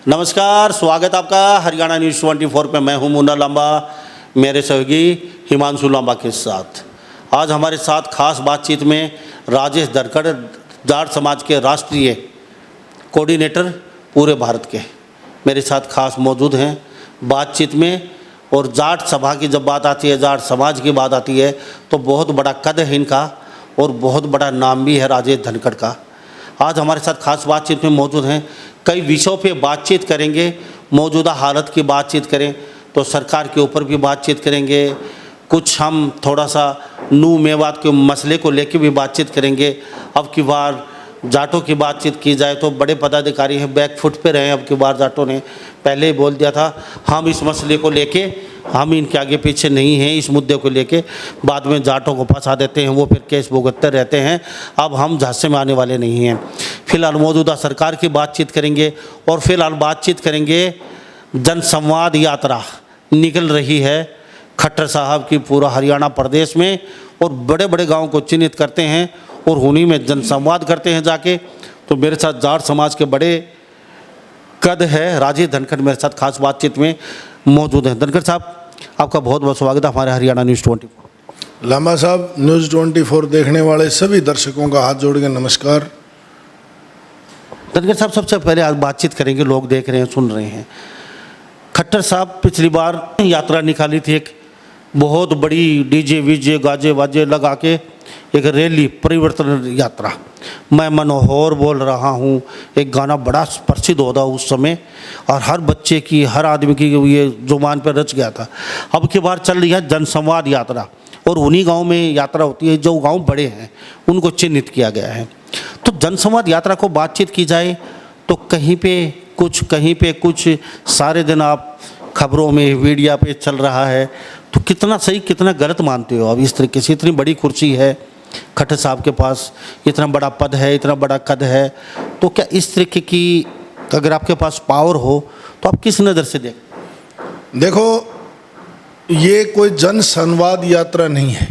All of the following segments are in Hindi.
नमस्कार, स्वागत आपका हरियाणा न्यूज़ 24 पे। मैं हूं मुन्ना लांबा, मेरे सहयोगी हिमांशु लांबा के साथ। आज हमारे साथ खास बातचीत में राजेश धनखड़, जाट समाज के राष्ट्रीय कोऑर्डिनेटर पूरे भारत के, मेरे साथ खास मौजूद हैं बातचीत में। और जाट सभा की जब बात आती है, जाट समाज की बात आती है, तो बहुत बड़ा कद है इनका और बहुत बड़ा नाम भी है राजेश धनखड़ का। आज हमारे साथ खास बातचीत में मौजूद हैं। कई विषयों पे बातचीत करेंगे, मौजूदा हालत की बातचीत करें तो सरकार के ऊपर भी बातचीत करेंगे, कुछ हम थोड़ा सा नू मेवात के मसले को लेकर भी बातचीत करेंगे। अब की बार जाटों की बातचीत की जाए तो बड़े पदाधिकारी हैं, बैक फुट पे रहे। अब की बार जाटों ने पहले ही बोल दिया था हम इस मसले को लेके, हम इनके आगे पीछे नहीं हैं इस मुद्दे को लेके। बाद में जाटों को फंसा देते हैं, वो फिर केस भुगतते रहते हैं। अब हम झांसे में आने वाले नहीं हैं। फिलहाल मौजूदा सरकार की बातचीत करेंगे और फिलहाल बातचीत करेंगे जनसंवाद यात्रा निकल रही है खट्टर साहब की पूरा हरियाणा प्रदेश में, और बड़े बड़े गाँव को चिन्हित करते हैं और उन्हीं में जनसंवाद करते हैं जाके। तो मेरे साथ जाट समाज के बड़े कद है राजेश धनखड़ मेरे साथ खास बातचीत में मौजूद हैं। धनखड़ साहब, आपका बहुत बहुत स्वागत है हमारे हरियाणा न्यूज़ 24। लांबा साहब, न्यूज़ 24 देखने वाले सभी दर्शकों का हाथ जोड़ के नमस्कार। धनखड़ साहब, सबसे पहले आज बातचीत करेंगे, लोग देख रहे हैं, सुन रहे हैं। खट्टर साहब पिछली बार यात्रा निकाली थी, एक बहुत बड़ी डीजे वीजे गाजे वाजे लगा के एक रैली, परिवर्तन यात्रा। मैं मनोहर बोल रहा हूँ, एक गाना बड़ा प्रसिद्ध होता उस समय और हर बच्चे की, हर आदमी की ये जुबान पर रच गया था। अब की बार चल रही है जनसंवाद यात्रा और उन्हीं गांव में यात्रा होती है जो गांव बड़े हैं, उनको चिन्हित किया गया है। तो जनसंवाद यात्रा को बातचीत की जाए तो कहीं पे कुछ सारे दिन आप खबरों में, मीडिया पे चल रहा है, तो कितना सही कितना गलत मानते हो? अब इस तरीके से इतनी बड़ी कुर्सी है खट्टर साहब के पास, इतना बड़ा पद है, इतना बड़ा कद है, तो क्या इस तरीके की अगर आपके पास पावर हो तो आप किस नज़र से देखो, ये कोई जन संवाद यात्रा नहीं है,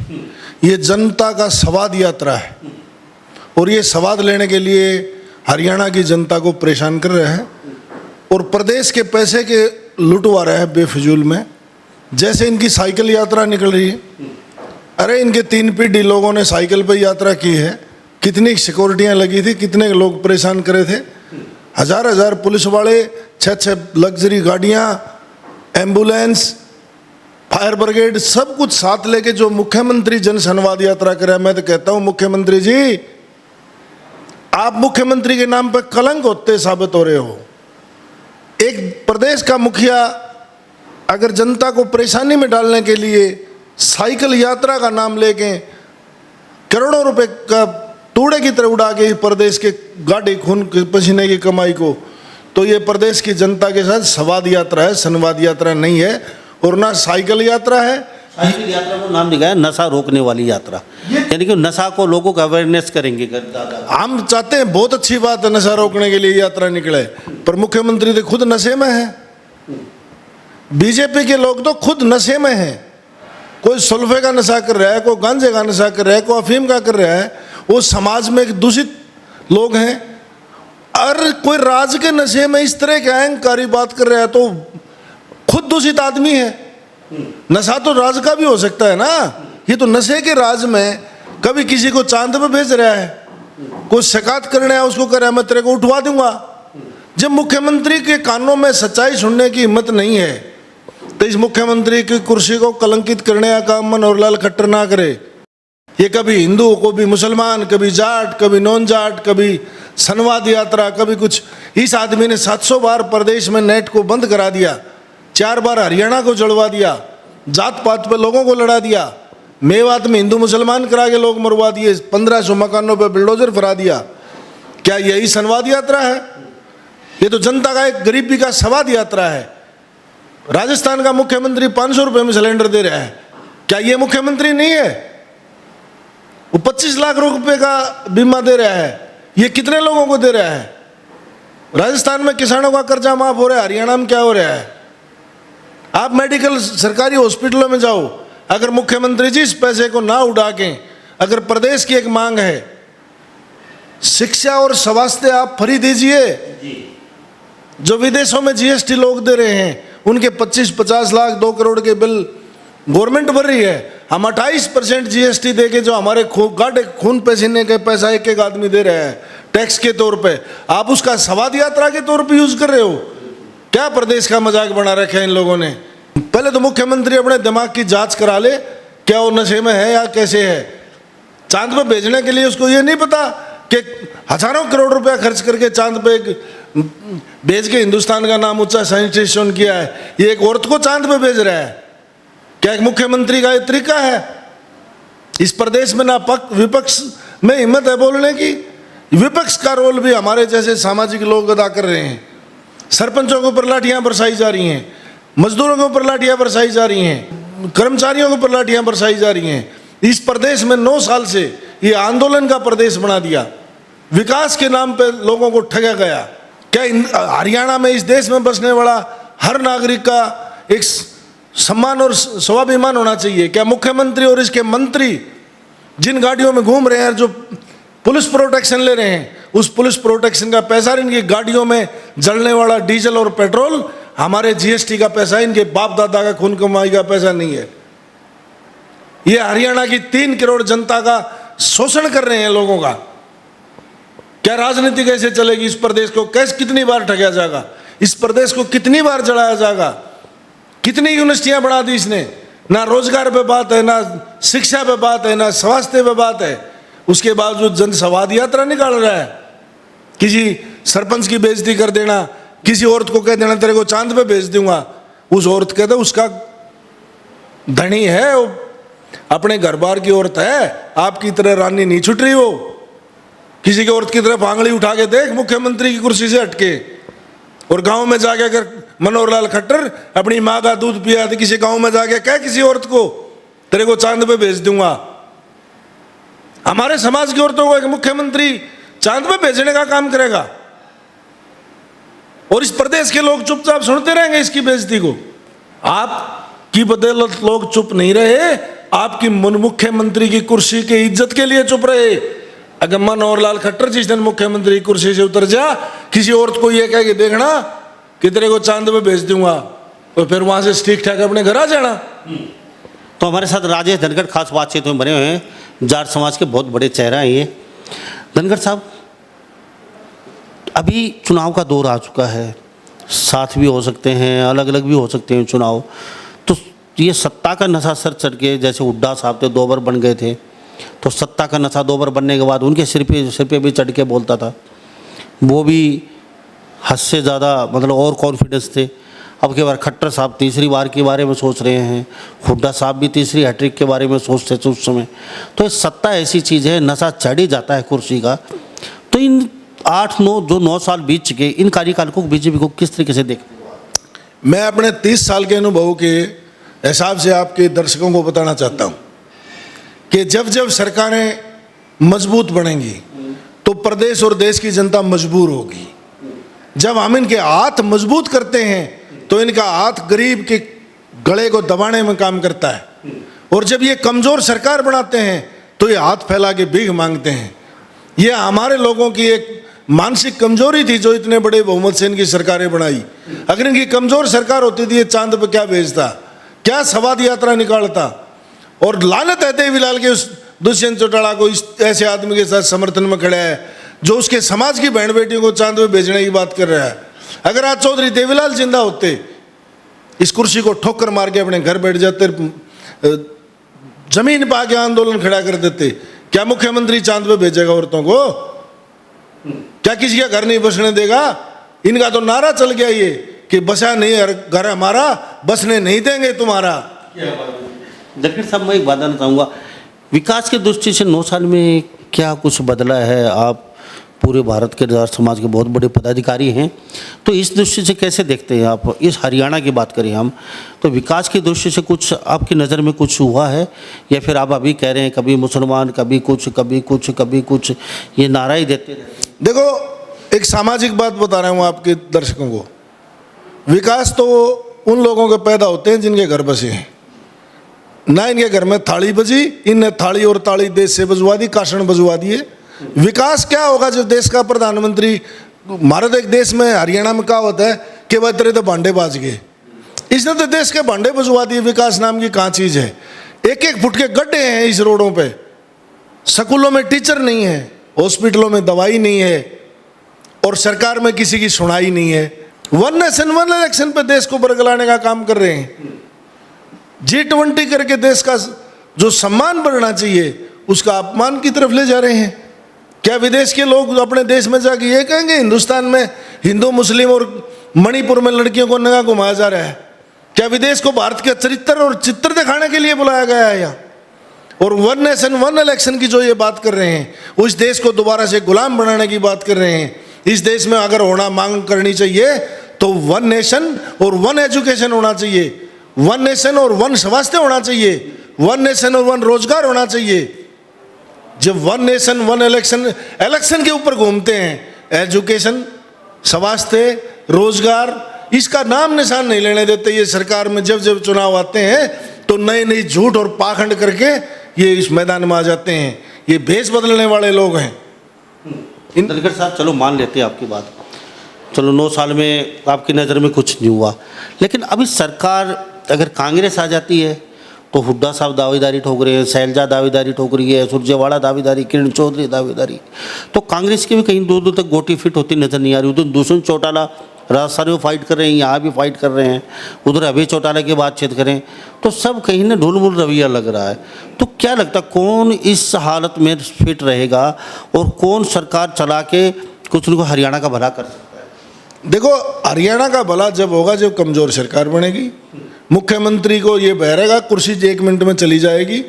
ये जनता का संवाद यात्रा है। और ये संवाद लेने के लिए हरियाणा की जनता को परेशान कर रहे हैं और प्रदेश के पैसे के लुटवा रहे हैं बेफिजूल में। जैसे इनकी साइकिल यात्रा निकल रही है, अरे इनके 3 पीढ़ी लोगों ने साइकिल पर यात्रा की है, कितनी सिक्योरिटियाँ लगी थी, कितने लोग परेशान करे थे, हजार पुलिस वाले, 6 लग्जरी गाड़ियाँ, एम्बुलेंस, फायर ब्रिगेड, सब कुछ साथ लेके जो मुख्यमंत्री जन संवाद यात्रा करे। मैं तो कहता हूँ मुख्यमंत्री जी, आप मुख्यमंत्री के नाम पर कलंक होते साबित हो रहे हो। एक प्रदेश का मुखिया अगर जनता को परेशानी में डालने के लिए साइकिल यात्रा का नाम लेके करोड़ों रुपए का टूड़े की तरह उड़ा के प्रदेश के गाड़ी खून पसीने की कमाई को, तो ये प्रदेश की जनता के साथ संवाद यात्रा है, संवाद यात्रा नहीं है। और ना साइकिल यात्रा है, साइकिल यात्रा को नाम दिया है नशा रोकने वाली यात्रा, यानी कि नशा को लोगों का अवेयरनेस करेंगे। हम चाहते हैं, बहुत अच्छी बात है, नशा रोकने के लिए यात्रा निकले, पर मुख्यमंत्री तो खुद नशे में है। बीजेपी के लोग तो खुद नशे में हैं। कोई सुल्फे का नशा कर रहा है, कोई गांजे का नशा कर रहा है, कोई अफीम का कर रहा है। वो समाज में एक दूषित लोग हैं। और कोई राज के नशे में इस तरह के अहंकारी बात कर रहा है तो खुद दूषित आदमी है। नशा तो राज का भी हो सकता है ना। ये तो नशे के राज में कभी किसी को चांद पे भेज रहा है, कोई शिकायत करने है उसको कह रहा है मैं तेरे को उठवा दूंगा। जब मुख्यमंत्री के कानों में सच्चाई सुनने की हिम्मत नहीं है तो इस मुख्यमंत्री की कुर्सी को कलंकित करने का काम मनोहर लाल खट्टर ना करे। ये कभी हिंदू, कभी मुसलमान, कभी जाट, कभी नॉन जाट, कभी संवाद यात्रा, कभी कुछ। इस आदमी ने 700 बार प्रदेश में नेट को बंद करा दिया, 4 बार हरियाणा को जड़वा दिया, जात पात पे लोगों को लड़ा दिया, मेवात में हिंदू मुसलमान करा के लोग मरवा दिए, 1500 मकानों पे बुलडोजर फरा दिया। क्या यही संवाद यात्रा है? ये तो जनता का एक गरीबी का संवाद यात्रा है। राजस्थान का मुख्यमंत्री 500 रुपये में सिलेंडर दे रहा है, क्या ये मुख्यमंत्री नहीं है? वो 25 लाख रुपए का बीमा दे रहा है, ये कितने लोगों को दे रहा है? राजस्थान में किसानों का कर्जा माफ हो रहा है, हरियाणा में क्या हो रहा है? आप मेडिकल सरकारी हॉस्पिटलों में जाओ, अगर मुख्यमंत्री जी इस पैसे को ना उड़ा के, अगर प्रदेश की एक मांग है शिक्षा और स्वास्थ्य आप फ्री दीजिए, जो विदेशों में जीएसटी लोग दे रहे हैं, उनके 25-50 लाख 2 करोड़ के बिल गवर्नमेंट भर रही है। हम 28% जीएसटी दे के जो हमारे गाढ़े खून पसीने के पैसा एक एक आदमी दे रहे हैं टैक्स के तौर पे, आप उसका स्वाद यात्रा के तौर पे यूज कर रहे हो। क्या प्रदेश का मजाक बना रखा है इन लोगों ने। पहले तो मुख्यमंत्री अपने दिमाग की जांच करा ले, क्या वो नशे में है या कैसे है। चांद पे भेजने के लिए उसको ये नहीं पता कि हजारों करोड़ रुपया खर्च करके चांद पे भेज के हिंदुस्तान का नाम ऊंचा साइंटिस्ट किया है, ये एक औरत को चांद पे भेज रहा है। क्या एक मुख्यमंत्री का ये तरीका है। इस प्रदेश में ना विपक्ष में हिम्मत है बोलने की। विपक्ष का रोल भी हमारे जैसे सामाजिक लोग अदा कर रहे हैं। सरपंचों के ऊपर लाठियां बरसाई जा रही हैं, मजदूरों के ऊपर लाठियां बरसाई जा रही हैं, कर्मचारियों के ऊपर लाठियां बरसाई जा रही हैं। इस प्रदेश में 9 साल से ये आंदोलन का प्रदेश बना दिया। विकास के नाम पे लोगों को ठगा गया। क्या हरियाणा में, इस देश में बसने वाला हर नागरिक का एक सम्मान और स्वाभिमान होना चाहिए। क्या मुख्यमंत्री और इसके मंत्री जिन गाड़ियों में घूम रहे हैं, जो पुलिस प्रोटेक्शन ले रहे हैं, उस पुलिस प्रोटेक्शन का पैसा, इनकी गाड़ियों में जलने वाला डीजल और पेट्रोल हमारे जीएसटी का पैसा, इनके बाप दादा का खून कमाई का पैसा नहीं है। ये हरियाणा की 3 करोड़ जनता का शोषण कर रहे हैं लोगों का। क्या राजनीति कैसे चलेगी। इस प्रदेश को कैसे, कितनी बार ठगा जाएगा, इस प्रदेश को कितनी बार जलाया जाएगा। कितनी यूनिवर्सिटियां बढ़ा दी इसने। ना रोजगार पे बात है, ना शिक्षा पे बात है, ना स्वास्थ्य पे बात है। उसके बावजूद जन संवाद यात्रा निकाल रहा है। किसी सरपंच की बेइज्जती कर देना, किसी औरत को कह देना तेरे को चांद पे भेज दूंगा, उस औरत कहते उसका धनी है, वो अपने घर बार की औरत है, आपकी तरह रानी नहीं छुट रही। वो किसी की औरत की तरफ आंगली उठा के देख मुख्यमंत्री की कुर्सी से हटके। और गांव में जाके अगर मनोहर लाल खट्टर अपनी माँ का दूध पिया तो किसी गांव में जाके कह किसी औरत को तेरे को चांद पे भेज दूंगा। हमारे समाज की औरतों को एक मुख्यमंत्री चांद पे भेजने का काम करेगा और इस प्रदेश के लोग चुपचाप सुनते रहेंगे इसकी बेइज्जती को। आपकी बदौलत लोग चुप नहीं रहे, आपकी मुख्यमंत्री की कुर्सी की इज्जत के लिए चुप रहे। अगर मनोहर लाल खट्टर जिस दिन मुख्यमंत्री की कुर्सी से उतर जा, किसी औरत को यह कह के देखना कि तेरे को चांद पे भेज दूंगा, तो फिर वहां से ठीक ठाक अपने घर आ जाना। तो हमारे साथ राजेश धनखड़ खास बातचीत में बने हुए हैं, जाट समाज के बहुत बड़े चेहरा हैं ये। धनखड़ साहब, अभी चुनाव का दौर आ चुका है, साथ भी हो सकते हैं, अलग अलग भी हो सकते हैं चुनाव। तो ये सत्ता का नशा सर चढ़ के, जैसे हुड्डा साहब थे 2 बार बन गए थे, तो सत्ता का नशा 2 बार बनने के बाद उनके सिर पे भी चढ़ के बोलता था, वो भी हद से ज़्यादा मतलब और कॉन्फिडेंस थे। अब के बार खट्टर साहब तीसरी बार के बारे में सोच रहे हैं, हुड्डा साहब भी तीसरी हैट्रिक के बारे में सोचते थे उस समय। तो ये सत्ता ऐसी चीज़ है, नशा चढ़ ही जाता है कुर्सी का। तो इन 9 साल बीत चुके, इन कार्यकाल को बीजेपी को किस तरीके से देख। मैं अपने 30 साल के अनुभव के हिसाब से आपके दर्शकों को बताना चाहता हूँ कि जब जब सरकारें मजबूत बनेंगी तो प्रदेश और देश की जनता मजबूर होगी। जब हम इनके हाथ मजबूत करते हैं तो इनका हाथ गरीब के गले को दबाने में काम करता है, और जब ये कमज़ोर सरकार बनाते हैं तो ये हाथ फैला के भीख मांगते हैं। ये हमारे लोगों की एक मानसिक कमजोरी थी जो इतने बड़े बहुमत से इनकी सरकारें बनाई। अगर इनकी कमज़ोर सरकार होती थी, ये चांद पर क्या भेजता, क्या संवाद यात्रा निकालता। और लानत है देवीलाल के उस दुष्यंत चौटाला को, इस ऐसे आदमी के साथ समर्थन में खड़ा है जो उसके समाज की बहन बेटियों को चांद पे भेजने की बात कर रहा है। अगर आज चौधरी देवीलाल जिंदा होते, इस कुर्सी को ठोकर मार के अपने घर बैठ जाते, जमीन पा के आंदोलन खड़ा कर देते, क्या मुख्यमंत्री चांद पे भेजेगा औरतों को? क्या किसी का घर नहीं बसने देगा? इनका तो नारा चल गया ये कि बसा नहीं घर हमारा, बसने नहीं देंगे तुम्हारा। धनखड़ साहब, मैं एक बात बताना चाहूँगा, विकास की दृष्टि से 9 साल में क्या कुछ बदला है? आप पूरे भारत के जाट समाज के बहुत बड़े पदाधिकारी हैं, तो इस दृष्टि से कैसे देखते हैं आप? इस हरियाणा की बात करें हम, तो विकास की दृष्टि से कुछ आपकी नज़र में कुछ हुआ है, या फिर आप अभी कह रहे हैं कभी मुसलमान, कभी कुछ, कभी कुछ, कभी कुछ, ये नारा ही देते रहते? देखो, एक सामाजिक बात बता रहा हूँ आपके दर्शकों को। विकास तो उन लोगों के पैदा होते हैं जिनके घर बसे हैं। ना इनके घर में थाली बजी, इनने थाली और ताली देश से बजवा दी, काशन बजवा दिए। विकास क्या होगा जब देश का प्रधानमंत्री भारत एक देश में, हरियाणा में कहावत है कि वह तेरे तो भांडे बाज गए। इसने तो देश के भांडे बजवा दिए। विकास नाम की कहाँ चीज है? एक एक फुट के गड्ढे हैं इस रोडों पे, स्कूलों में टीचर नहीं है, हॉस्पिटलों में दवाई नहीं है, और सरकार में किसी की सुनाई नहीं है। वन नेशन वन इलेक्शन पे देश को बरगलाने का काम कर रहे हैं। G20 करके देश का जो सम्मान बढ़ना चाहिए उसका अपमान की तरफ ले जा रहे हैं। क्या विदेश के लोग अपने देश में जाके ये कहेंगे हिंदुस्तान में हिंदू मुस्लिम और मणिपुर में लड़कियों को नंगा घुमाया जा रहा है? क्या विदेश को भारत के चरित्र और चित्र दिखाने के लिए बुलाया गया है यहाँ? और वन नेशन वन इलेक्शन की जो ये बात कर रहे हैं, उस देश को दोबारा से गुलाम बनाने की बात कर रहे हैं। इस देश में अगर होना मांग करनी चाहिए तो वन नेशन और वन एजुकेशन होना चाहिए, वन नेशन और वन स्वास्थ्य होना चाहिए, वन नेशन और वन रोजगार होना चाहिए। जब वन नेशन वन इलेक्शन के ऊपर घूमते हैं, एजुकेशन, स्वास्थ्य, रोजगार, इसका नाम निशान नहीं लेने देते ये सरकार में। जब जब चुनाव आते हैं तो नए नए झूठ और पाखंड करके ये इस मैदान में आ जाते हैं। ये भेष बदलने वाले लोग हैं। धनखड़ साहब, चलो मान लेते हैं आपकी बात, चलो 9 साल में आपकी नज़र में कुछ नहीं हुआ, लेकिन अभी सरकार अगर कांग्रेस आ जाती है तो हुड्डा साहब दावेदारी ठोक रहे हैं, शैलजा दावेदारी ठोक रही है, सुरजेवाला दावेदारी, किरण चौधरी दावेदारी, तो कांग्रेस की भी कहीं दूर दूर तक गोटी फिट होती नज़र नहीं आ रही। उधर दुष्यंत चौटाला राजस्थान में फाइट कर रहे हैं, यहाँ भी फाइट कर रहे हैं, उधर अभय चौटाला की बातचीत करें तो सब कहीं ना ढुलमुल रवैया लग रहा है। तो क्या लगता कौन इस हालत में फिट रहेगा और कौन सरकार चला के कुछ उनको हरियाणा का भला कर सकता है? देखो, हरियाणा का भला जब होगा जब कमजोर सरकार बनेगी। मुख्यमंत्री को ये बहरेगा, कुर्सी 1 मिनट में चली जाएगी।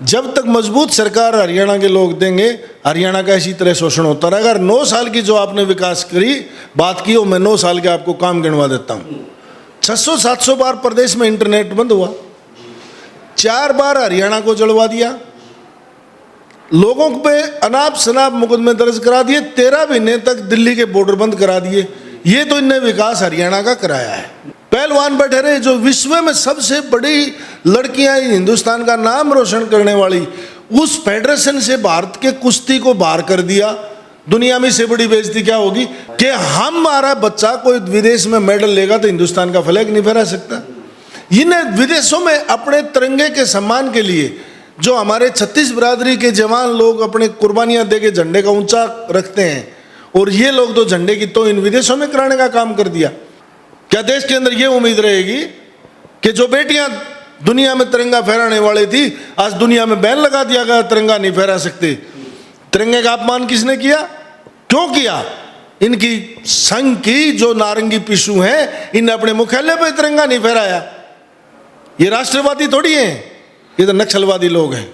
जब तक मजबूत सरकार हरियाणा के लोग देंगे, हरियाणा का इसी तरह शोषण होता रहेगा। अगर 9 साल की जो आपने विकास करी बात की हो, मैं 9 साल के आपको काम गिनवा देता हूँ। 600-700 बार प्रदेश में इंटरनेट बंद हुआ, 4 बार हरियाणा को जलवा दिया, लोगों पे अनाप शनाप मुकदमे दर्ज करा दिए, 13 महीने तक दिल्ली के बॉर्डर बंद करा दिए। ये तो इनने विकास हरियाणा का कराया है। पहलवान बैठे रहे, जो विश्व में सबसे बड़ी लड़कियां हिंदुस्तान का नाम रोशन करने वाली, उस फेडरेशन से भारत के कुश्ती को बाहर कर दिया। दुनिया में से बड़ी बेइज्जती क्या होगी कि हमारा बच्चा कोई विदेश में मेडल लेगा तो हिंदुस्तान का फ्लैग नहीं फहरा सकता। इन्हें विदेशों में अपने तिरंगे के सम्मान के लिए जो हमारे 36 बिरादरी के जवान लोग अपने कुर्बानियां दे के झंडे का ऊंचा रखते हैं, और ये लोग तो झंडे की तो इन विदेशों में कराने का काम कर दिया। क्या देश के अंदर ये उम्मीद रहेगी कि जो बेटियां दुनिया में तिरंगा फहराने वाली थी, आज दुनिया में बैन लगा दिया गया, तिरंगा नहीं फहरा सकते? तिरंगे का अपमान किसने किया? क्यों किया? इनकी संघ की जो नारंगी पिस्सू हैं, इन्हें अपने मुख्यालय पर तिरंगा नहीं फहराया। ये राष्ट्रवादी थोड़ी हैं, ये तो नक्सलवादी लोग हैं।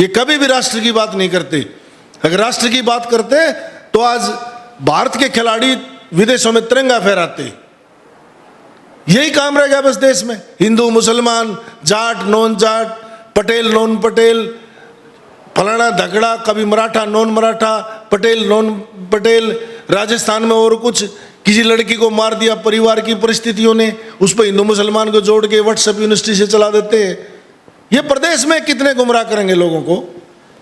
ये कभी भी राष्ट्र की बात नहीं करते। अगर राष्ट्र की बात करते तो आज भारत के खिलाड़ी विदेशों में तिरंगा फहराते। यही काम रह गया बस देश में। हिंदू मुसलमान, जाट नॉन जाट, पटेल नॉन पटेल, फलाना धगड़ा, कभी मराठा नॉन मराठा, पटेल नॉन पटेल। राजस्थान में और कुछ, किसी लड़की को मार दिया परिवार की परिस्थितियों ने, उस पर हिंदू मुसलमान को जोड़ के व्हाट्सएप यूनिवर्सिटी से चला देते हैं। ये प्रदेश में कितने गुमराह करेंगे लोगों को?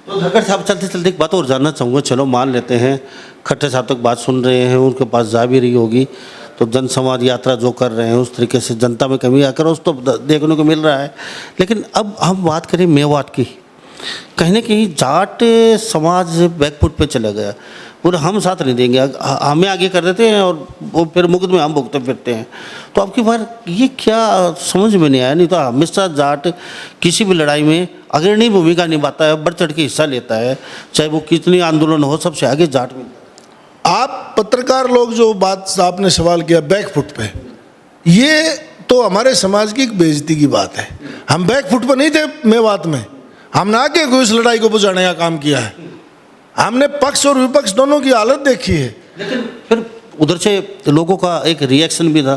तो धनखड़ साहब, चलते चलते एक बात और जानना चाहूँगा। चलो मान लेते हैं खट्टर साहब तक बात सुन रहे हैं, उनके पास जा भी रही होगी, तो जन संवाद यात्रा जो कर रहे हैं उस तरीके से जनता में कमी आकर उस तो देखने को मिल रहा है। लेकिन अब हम बात करें मेवात की, कहीं ना कहीं जाट समाज बैकफुट पे चला गया और हम साथ नहीं देंगे, हमें आगे कर देते हैं और वो फिर मुकद में हम भुगते फिरते हैं। तो आपकी बार ये क्या समझ में नहीं आया? नहीं तो हमेशा जाट किसी भी लड़ाई में अग्रणी भूमिका निभाता है, बढ़ चढ़ के हिस्सा लेता है, चाहे वो कितनी आंदोलन हो, सबसे आगे जाट में। आप पत्रकार लोग जो बात आपने सवाल किया बैकफुट पे, ये तो हमारे समाज की एक बेइज्जती की बात है। हम बैकफुट पे नहीं थे मेवात में, हमने आगे कोई इस लड़ाई को बुझाने का काम किया है। हमने पक्ष और विपक्ष दोनों की हालत देखी है। लेकिन फिर उधर से लोगों का एक रिएक्शन भी था,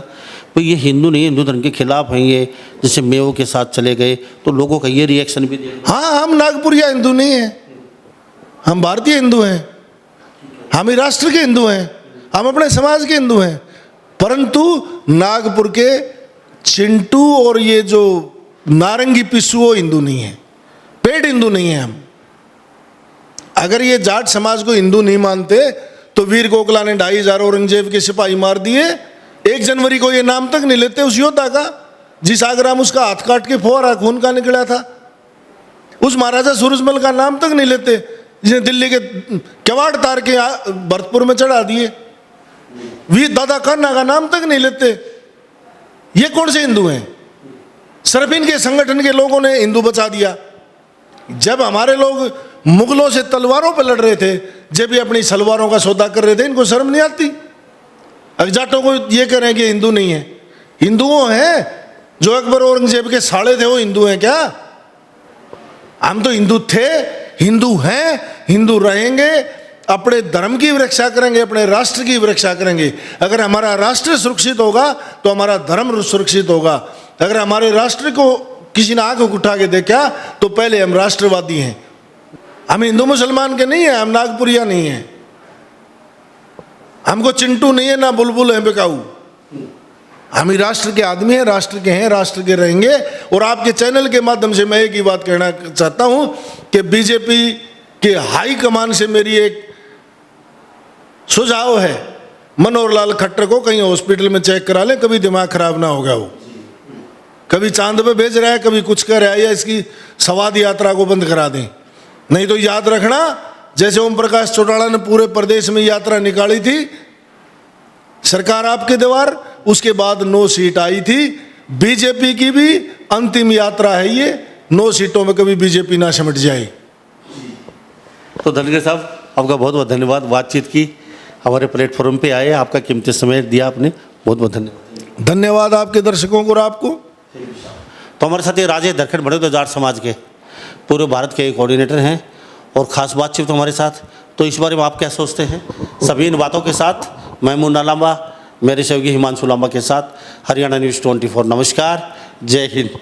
तो ये हिंदू नहीं, हिंदू धर्म के खिलाफ हैं ये, जैसे मेवों के साथ चले गए तो लोगों का ये रिएक्शन भी दिया। हाँ, हम नागपुरिया हिंदू नहीं हैं, हम भारतीय हिंदू हैं, हम ही राष्ट्र के हिंदू हैं, हम अपने समाज के हिंदू हैं। परंतु नागपुर के चिंटू और ये जो नारंगी पिस्सू वो हिंदू नहीं है, पेड हिंदू नहीं है हम। अगर ये जाट समाज को हिंदू नहीं मानते तो वीर गोखला ने 2500 औरंगजेब के सिपाही मार दिए। 1 जनवरी को ये नाम तक नहीं लेते उस योद्धा का जिस आगरा में उसका हाथ काट के फुहारा खून का निकला था। उस महाराजा सूरजमल का नाम तक नहीं लेते जिसने दिल्ली के किवाड़ तार के भरतपुर में चढ़ा दिए। वीर दादा कान्हा का नाम तक नहीं लेते। ये कौन से हिंदू हैं? सिर्फ इनके संगठन के लोगों ने हिंदू बचा दिया। जब हमारे लोग मुगलों से तलवारों पर लड़ रहे थे, जब भी अपनी सलवारों का सौदा कर रहे थे, इनको शर्म नहीं आती? अगजाटों को ये कह रहे हैं कि हिंदू नहीं है। हिंदुओं हैं जो अकबर औरंगजेब के साले थे, वो हिंदू हैं क्या? हम तो हिंदू थे, हिंदू हैं, हिंदू रहेंगे, अपने धर्म की रक्षा करेंगे, अपने राष्ट्र की रक्षा करेंगे। अगर हमारा राष्ट्र सुरक्षित होगा तो हमारा धर्म सुरक्षित होगा। अगर हमारे राष्ट्र को किसी ने आंख उठा के देखा तो पहले हम राष्ट्रवादी हैं। हम हिंदू मुसलमान के नहीं है, हम नागपुरिया नहीं है, हमको चिंटू नहीं है, ना बुलबुल है बेकाऊ। हम ही राष्ट्र के आदमी हैं, राष्ट्र के हैं, राष्ट्र के रहेंगे। और आपके चैनल के माध्यम से मैं एक ही बात कहना चाहता हूं कि बीजेपी के हाई कमान से मेरी एक सुझाव है, मनोहर लाल खट्टर को कहीं हॉस्पिटल में चेक करा लें, कभी दिमाग खराब ना होगा। वो कभी चांद पे भेज रहा है, कभी कुछ कर रहा है, या इसकी संवाद यात्रा को बंद करा दें। नहीं तो याद रखना, जैसे ओम प्रकाश चौटाला ने पूरे प्रदेश में यात्रा निकाली थी, सरकार आपके द्वार, उसके बाद 9 सीट आई थी। बीजेपी की भी अंतिम यात्रा है ये, 9 सीटों में कभी बीजेपी ना सिमट जाए। तो धनगर साहब, आपका बहुत बहुत धन्यवाद। बातचीत की, हमारे प्लेटफॉर्म पे आए, आपका कीमती समय दिया आपने, बहुत बहुत धन्यवाद। धन्यवाद आपके दर्शकों को और आपको। तो हमारे साथ ये राजेश धरखड़ बड़ौदा जाट समाज के पूरे भारत के कोऑर्डिनेटर हैं और ख़ास बातचीत हमारे साथ। तो इस बारे में आप क्या सोचते हैं? सभी इन बातों के साथ मैं मुन्ना लांबा, मेरे सहयोगी हिमांशु लांबा के साथ हरियाणा न्यूज़ 24। नमस्कार, जय हिंद।